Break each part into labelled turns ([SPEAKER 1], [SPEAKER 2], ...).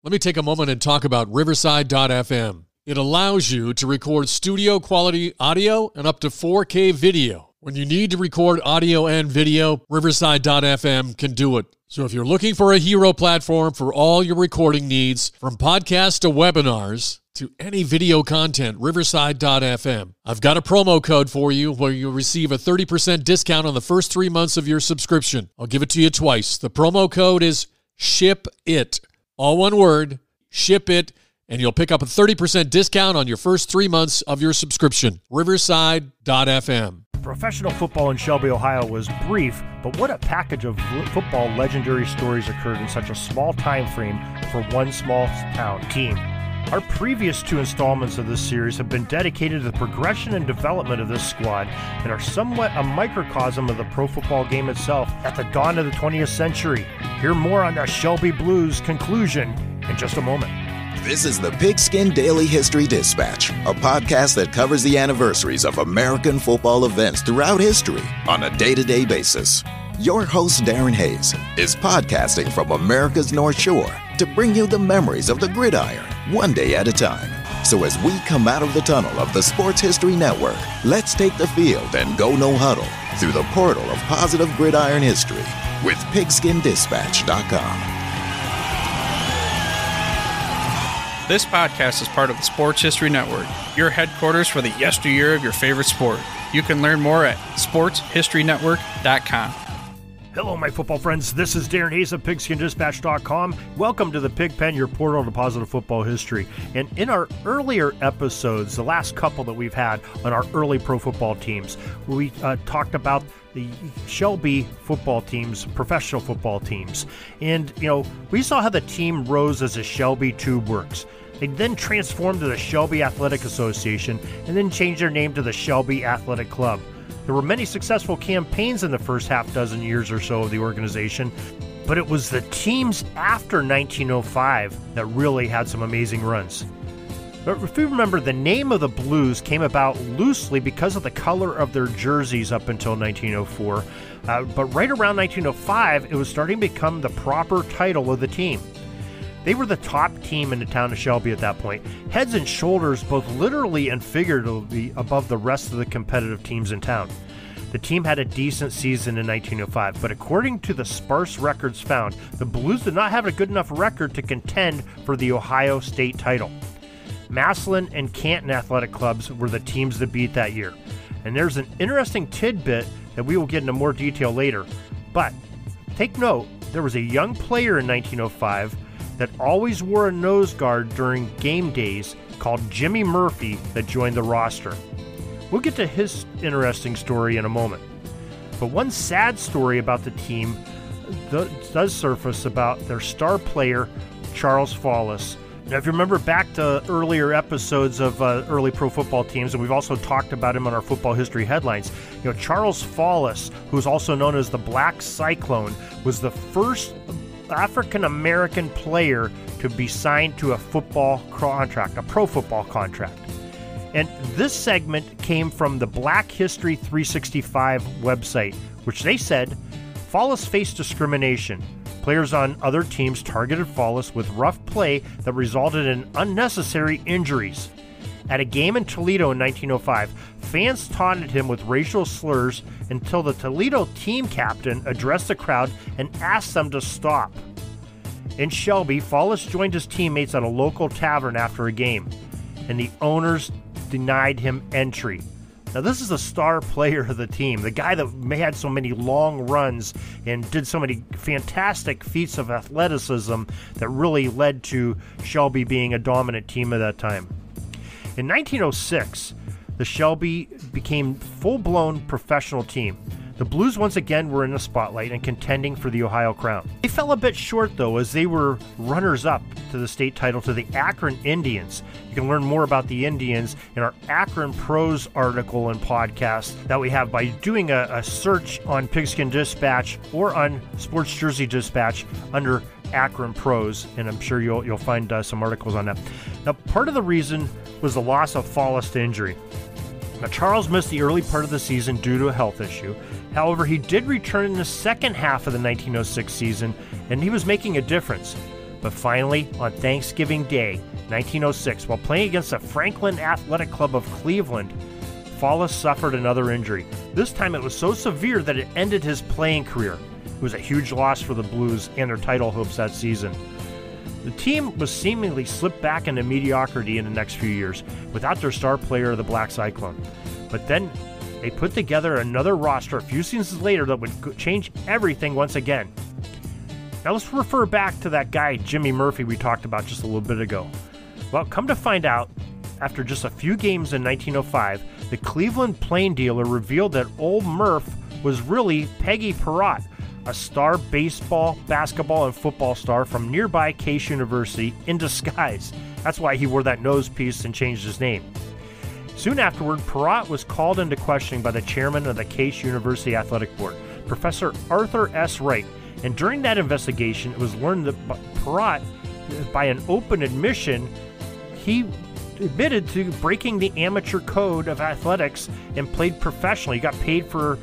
[SPEAKER 1] Let me take a moment and talk about Riverside.fm. It allows you to record studio quality audio and up to 4K video. When you need to record audio and video, Riverside.fm can do it. So if you're looking for a hero platform for all your recording needs, from podcasts to webinars to any video content, Riverside.fm. I've got a promo code for you where you'll receive a 30% discount on the first 3 months of your subscription. I'll give it to you twice. The promo code is SHIPIT. All one word, SHIPIT, and you'll pick up a 30% discount on your first 3 months of your subscription. Riverside.fm.
[SPEAKER 2] Professional football in Shelby, Ohio was brief, but what a package of football legendary stories occurred in such a small time frame for one small town team. Our previous 2 installments of this series have been dedicated to the progression and development of this squad and are somewhat a microcosm of the pro football game itself at the dawn of the 20th century. Hear more on the Shelby Blues conclusion in just a moment.
[SPEAKER 3] This is the Pigskin Daily History Dispatch, a podcast that covers the anniversaries of American football events throughout history on a day-to-day basis. Your host, Darren Hayes, is podcasting from America's North Shore to bring you the memories of the gridiron, one day at a time. So as we come out of the tunnel of the Sports History Network, let's take the field and go no huddle through the portal of positive gridiron history with PigskinDispatch.com.
[SPEAKER 4] This podcast is part of the Sports History Network, your headquarters for the yesteryear of your favorite sport. You can learn more at sportshistorynetwork.com.
[SPEAKER 2] Hello, my football friends. This is Darren Hayes of PigskinDispatch.com. Welcome to the Pigpen, your portal to positive football history. And in our earlier episodes, the last couple that we've had on our early pro football teams, we talked about the Shelby football teams, professional football teams. And, we saw how the team rose as the Shelby Tube Works. They then transformed to the Shelby Athletic Association and then changed their name to the Shelby Athletic Club. There were many successful campaigns in the first half dozen years or so of the organization, but it was the teams after 1905 that really had some amazing runs. But if you remember, the name of the Blues came about loosely because of the color of their jerseys up until 1904, but right around 1905, it was starting to become the proper title of the team. They were the top team in the town of Shelby at that point, heads and shoulders both literally and figuratively above the rest of the competitive teams in town. The team had a decent season in 1905, but according to the sparse records found, the Blues did not have a good enough record to contend for the Ohio State title. Massillon and Canton athletic clubs were the teams to beat that year. And there's an interesting tidbit that we will get into more detail later. But take note, there was a young player in 1905 that always wore a nose guard during game days called Jimmy Murphy that joined the roster. We'll get to his interesting story in a moment. But one sad story about the team does surface about their star player, Charles Follis. Now, if you remember back to earlier episodes of early pro football teams, and we've also talked about him on our football history headlines, Charles Follis, who's also known as the Black Cyclone, was the first African-American player to be signed to a football contract, a pro football contract. And this segment came from the Black History 365 website, which they said, Follis faced discrimination. Players on other teams targeted Follis with rough play that resulted in unnecessary injuries. At a game in Toledo in 1905, fans taunted him with racial slurs until the Toledo team captain addressed the crowd and asked them to stop. In Shelby, Follis joined his teammates at a local tavern after a game, and the owners denied him entry. Now, this is a star player of the team, the guy that had so many long runs and did so many fantastic feats of athleticism that really led to Shelby being a dominant team at that time. In 1906, the Shelby became full-blown professional team. The Blues once again were in the spotlight and contending for the Ohio crown. They fell a bit short, though, as they were runners-up to the state title to the Akron Indians. You can learn more about the Indians in our Akron Pros article and podcast that we have by doing a search on Pigskin Dispatch or on Sports Jersey Dispatch under Akron Pros, and I'm sure you'll find some articles on that. Now, part of the reason was the loss of Follis to injury. Now, Charles missed the early part of the season due to a health issue. However, he did return in the second half of the 1906 season, and he was making a difference. But finally, on Thanksgiving Day, 1906, while playing against the Franklin Athletic Club of Cleveland, Follis suffered another injury. This time it was so severe that it ended his playing career. It was a huge loss for the Blues and their title hopes that season. The team was seemingly slipped back into mediocrity in the next few years without their star player, the Black Cyclone. But then they put together another roster a few seasons later that would change everything once again. Now let's refer back to that guy, Jimmy Murphy, we talked about just a little bit ago. Well, come to find out, after just a few games in 1905, the Cleveland Plain Dealer revealed that old Murph was really Peggy Perrott, a star baseball, basketball, and football star from nearby Case University in disguise. That's why he wore that nose piece and changed his name. Soon afterward, Perrott was called into questioning by the chairman of the Case University Athletic Board, Professor Arthur S. Wright, and during that investigation, it was learned that Perrott, by an open admission, he admitted to breaking the amateur code of athletics and played professionally. He got paid for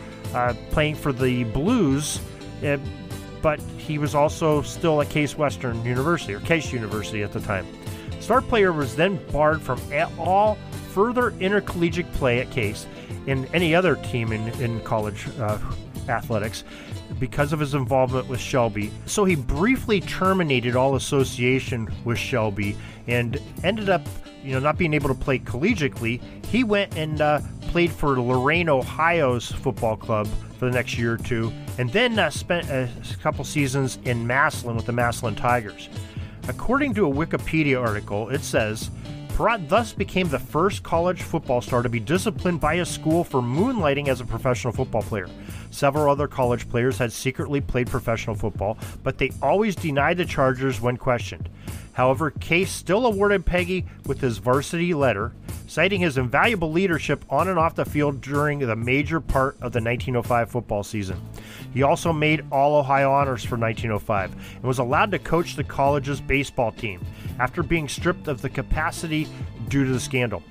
[SPEAKER 2] playing for the Blues, but he was also still at Case Western University, or Case University at the time. Star player was then barred from all further intercollegiate play at Case and any other team in college athletics because of his involvement with Shelby. So he briefly terminated all association with Shelby and ended up not being able to play collegiately. He went and played for Lorain, Ohio's football club for the next year or two, and then spent a couple seasons in Massillon with the Massillon Tigers. According to a Wikipedia article, it says, Perrott thus became the first college football star to be disciplined by a school for moonlighting as a professional football player. Several other college players had secretly played professional football, but they always denied the charges when questioned. However, Case still awarded Peggy with his varsity letter, citing his invaluable leadership on and off the field during the major part of the 1905 football season. He also made All-Ohio honors for 1905 and was allowed to coach the college's baseball team after being stripped of the capacity due to the scandal.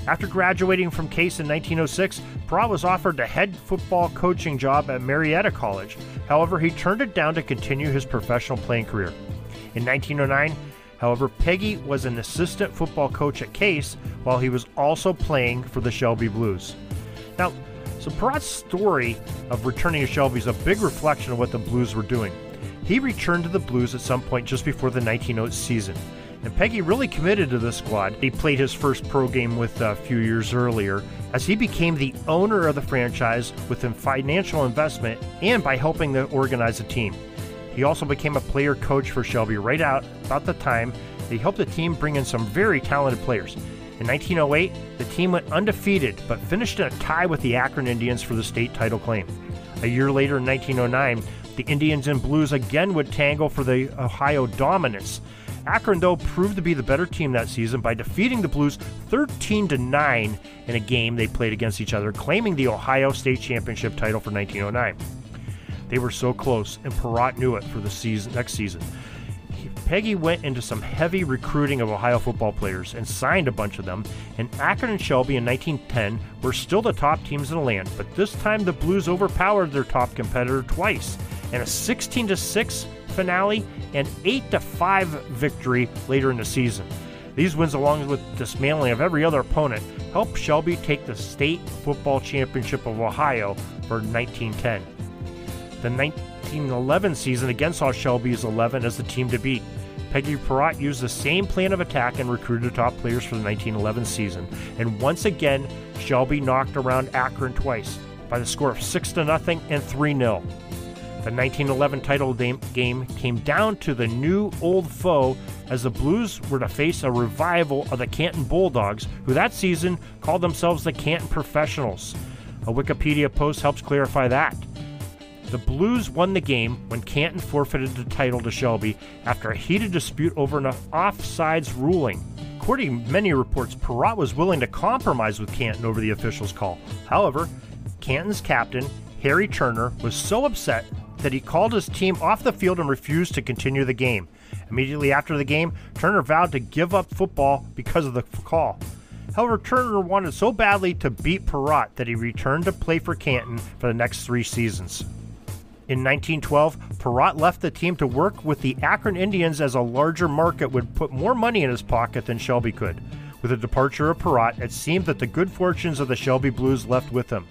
[SPEAKER 2] After graduating from Case in 1906, Perrott was offered the head football coaching job at Marietta College. However, he turned it down to continue his professional playing career. In 1909, however, Peggy was an assistant football coach at Case while he was also playing for the Shelby Blues. Now, so Perrott's story of returning to Shelby is a big reflection of what the Blues were doing. He returned to the Blues at some point just before the 1908 season, and Peggy really committed to the squad. He played his first pro game with a few years earlier, as he became the owner of the franchise with a financial investment and by helping to organize the team. He also became a player coach for Shelby right out about the time he helped the team bring in some very talented players. In 1908, the team went undefeated but finished in a tie with the Akron Indians for the state title claim. A year later, in 1909, the Indians and Blues again would tangle for the Ohio dominance. Akron, though, proved to be the better team that season by defeating the Blues 13-9 in a game they played against each other, claiming the Ohio State Championship title for 1909. They were so close, and Perrott knew it for the next season. Peggy went into some heavy recruiting of Ohio football players and signed a bunch of them, and Akron and Shelby in 1910 were still the top teams in the land, but this time the Blues overpowered their top competitor twice, in a 16-6 finale and 8-5 victory later in the season. These wins, along with dismantling of every other opponent, helped Shelby take the state football championship of Ohio for 1910. The 1911 season again saw Shelby's 11 as the team to beat. Peggy Perrott used the same plan of attack and recruited top players for the 1911 season, and once again, Shelby knocked around Akron twice by the score of 6-0 and 3-0. The 1911 title game came down to the new old foe as the Blues were to face a revival of the Canton Bulldogs, who that season called themselves the Canton Professionals. A Wikipedia post helps clarify that. The Blues won the game when Canton forfeited the title to Shelby after a heated dispute over an offsides ruling. According to many reports, Perrott was willing to compromise with Canton over the official's call. However, Canton's captain, Harry Turner, was so upset that he called his team off the field and refused to continue the game. Immediately after the game, Turner vowed to give up football because of the call. However, Turner wanted so badly to beat Perrott that he returned to play for Canton for the next 3 seasons. In 1912, Perrott left the team to work with the Akron Indians as a larger market would put more money in his pocket than Shelby could. With the departure of Perrott, it seemed that the good fortunes of the Shelby Blues left with him.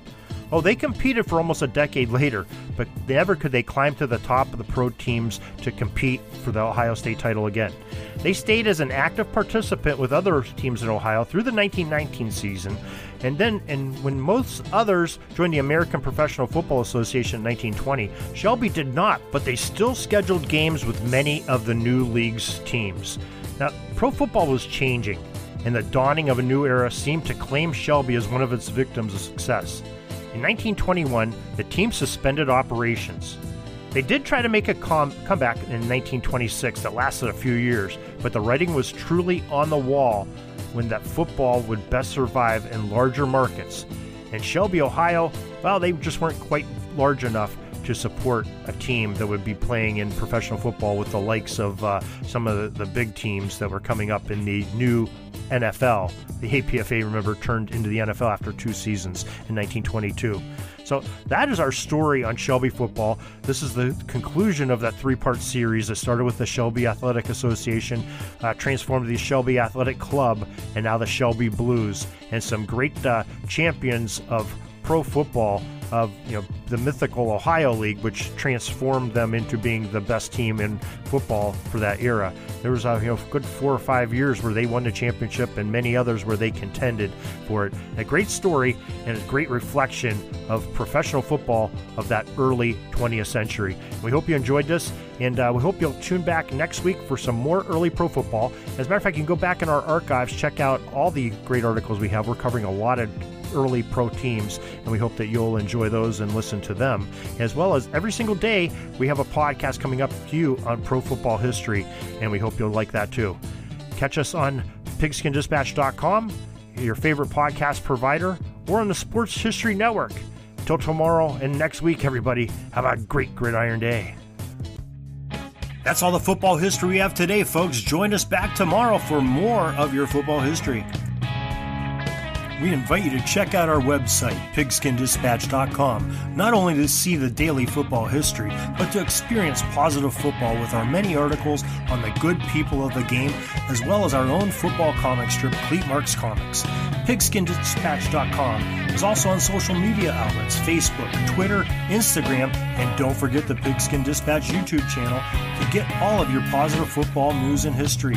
[SPEAKER 2] Oh, they competed for almost a decade later, but never could they climb to the top of the pro teams to compete for the Ohio State title again. They stayed as an active participant with other teams in Ohio through the 1919 season, and when most others joined the American Professional Football Association in 1920, Shelby did not, but they still scheduled games with many of the new league's teams. Now, pro football was changing, and the dawning of a new era seemed to claim Shelby as one of its victims of success. In 1921, the team suspended operations. They did try to make a comeback in 1926 that lasted a few years, but the writing was truly on the wall when that football would best survive in larger markets. And Shelby, Ohio, well, they just weren't quite large enough to support a team that would be playing in professional football with the likes of some of the big teams that were coming up in the new NFL. The APFA, remember, turned into the NFL after 2 seasons in 1922. So that is our story on Shelby football. This is the conclusion of that 3-part series that started with the Shelby Athletic Association, transformed the Shelby Athletic Club, and now the Shelby Blues, and some great champions of pro football of the mythical Ohio League, which transformed them into being the best team in football for that era. There was a good 4 or 5 years where they won the championship, and many others where they contended for it. A great story and a great reflection of professional football of that early 20th century. We hope you enjoyed this, and we hope you'll tune back next week for some more early pro football. As a matter of fact, you can go back in our archives, check out all the great articles we have. We're covering a lot of early pro teams, and we hope that you'll enjoy those and listen to them. As well as every single day, we have a podcast coming up to you on pro football history, and we hope you'll like that too. Catch us on pigskindispatch.com, your favorite podcast provider, or on the Sports History Network. Until tomorrow and next week, everybody, have a great Gridiron Day. That's all the football history we have today, folks. Join us back tomorrow for more of your football history. We invite you to check out our website, pigskindispatch.com, not only to see the daily football history, but to experience positive football with our many articles on the good people of the game, as well as our own football comic strip, Cleat Marks Comics. Pigskindispatch.com is also on social media outlets, Facebook, Twitter, Instagram, and don't forget the Pigskin Dispatch YouTube channel to get all of your positive football news and history.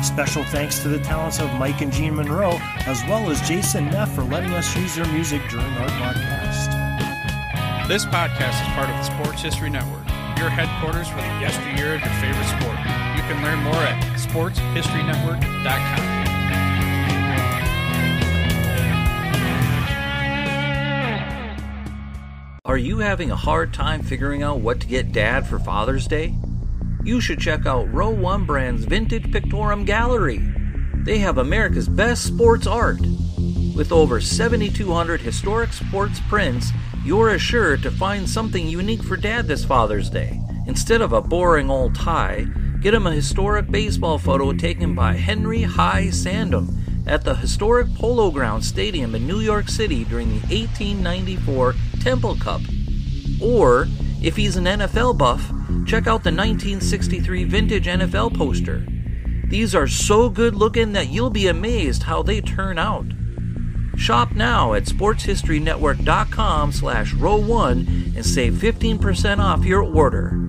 [SPEAKER 2] Special thanks to the talents of Mike and Gene Monroe, as well as Jason Neff for letting us use their music during our podcast.
[SPEAKER 4] This podcast is part of the Sports History Network, your headquarters for the yesteryear of your favorite sport. You can learn more at sportshistorynetwork.com.
[SPEAKER 5] Are you having a hard time figuring out what to get Dad for Father's Day? You should check out Row 1 Brand's Vintage Pictorum Gallery. They have America's best sports art. With over 7,200 historic sports prints, you're assured to find something unique for Dad this Father's Day. Instead of a boring old tie, get him a historic baseball photo taken by Henry High Sandom at the historic Polo Grounds Stadium in New York City during the 1894 Temple Cup. Or, if he's an NFL buff, check out the 1963 vintage NFL poster. These are so good looking that you'll be amazed how they turn out. Shop now at sportshistorynetwork.com/row1 and save 15% off your order.